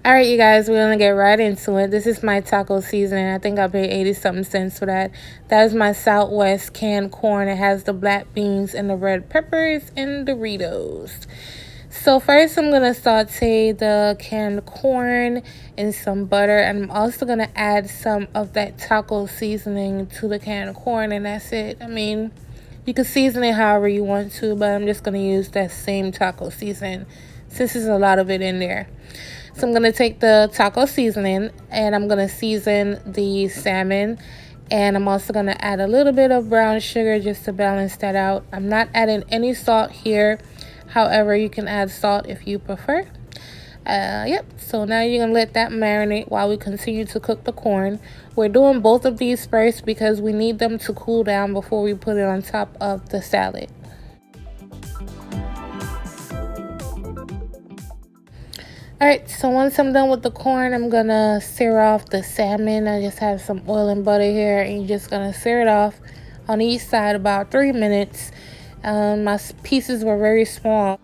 All right, you guys, we're gonna get right into it. This is my taco seasoning. I think I paid 80 something cents for that. That is my Southwest canned corn. It has the black beans and the red peppers and Doritos. So first I'm gonna saute the canned corn in some butter, and I'm also gonna add some of that taco seasoning to the canned corn, and that's it. I mean, you can season it however you want to, but I'm just gonna use that same taco seasoning since there's a lot of it in there. So I'm going to take the taco seasoning and I'm going to season the salmon. And I'm also going to add a little bit of brown sugar just to balance that out. I'm not adding any salt here. However, you can add salt if you prefer. Yep, so now you're going to let that marinate while we continue to cook the corn. We're doing both of these first because we need them to cool down before we put it on top of the salad. Alright, so once I'm done with the corn, I'm gonna sear off the salmon. I just have some oil and butter here, and you're just gonna sear it off on each side about 3 minutes. My pieces were very small.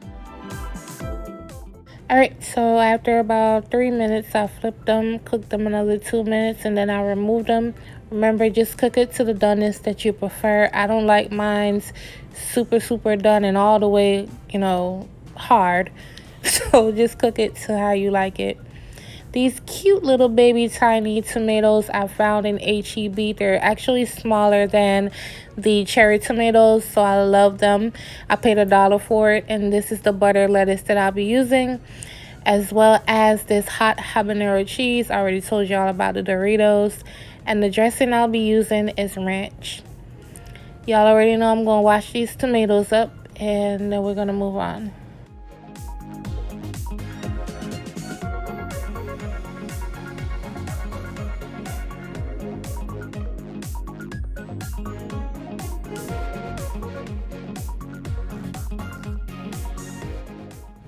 Alright, so after about 3 minutes, I flipped them, cooked them another 2 minutes, and then I removed them. Remember, just cook it to the doneness that you prefer. I don't like mine's super done and all the way, hard. So just cook it to how you like it. These cute little baby tiny tomatoes I found in H-E-B. They're actually smaller than the cherry tomatoes, so I love them. I paid $1 for it, and this is the butter lettuce that I'll be using, as well as this hot habanero cheese. I already told y'all about the Doritos, and the dressing I'll be using is ranch. Y'all already know I'm going to wash these tomatoes up, and then we're going to move on.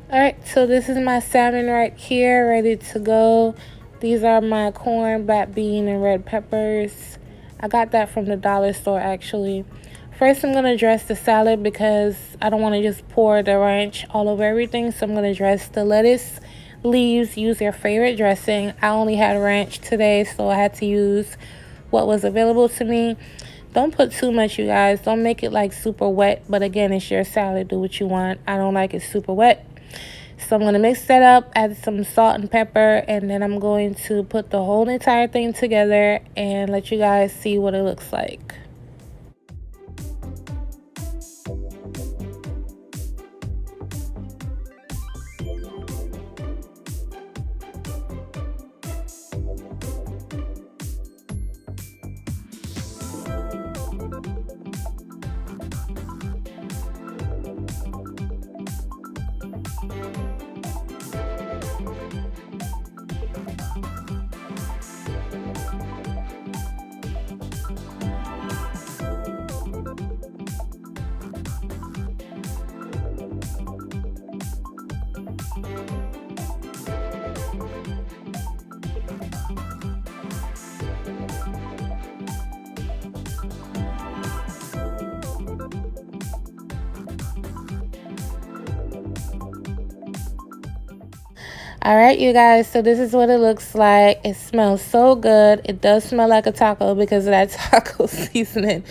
Alright, so this is my salmon right here, ready to go. These are my corn, black bean, and red peppers. I got that from the dollar store, actually. First, I'm going to dress the salad because I don't want to just pour the ranch all over everything. So I'm going to dress the lettuce leaves. Use your favorite dressing. I only had ranch today, so I had to use what was available to me. Don't put too much, you guys. Don't make it like super wet. But again, it's your salad. Do what you want. I don't like it super wet. So I'm going to mix that up, add some salt and pepper, and then I'm going to put the whole entire thing together and let you guys see what it looks like. Alright, you guys, so this is what it looks like. It smells so good. It does smell like a taco because of that taco seasoning.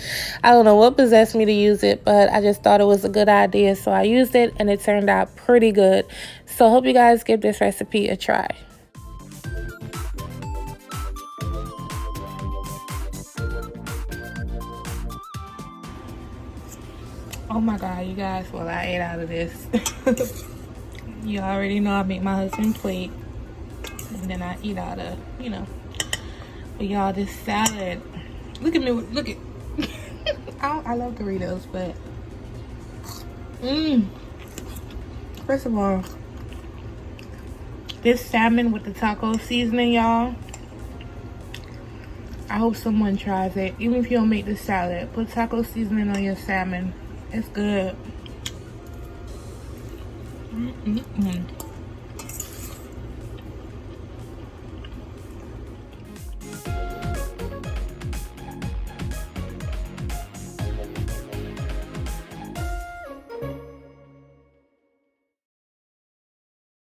I don't know what possessed me to use it, but I just thought it was a good idea, so I used it and it turned out pretty good. So I hope you guys give this recipe a try. Oh my god, you guys, well, I ate out of this. You already know I make my husband plate, and then I eat out of, But y'all, this salad, look at me, look at, I love Doritos, but, first of all, this salmon with the taco seasoning, y'all, I hope someone tries it. Even if you don't make the salad, put taco seasoning on your salmon. It's good.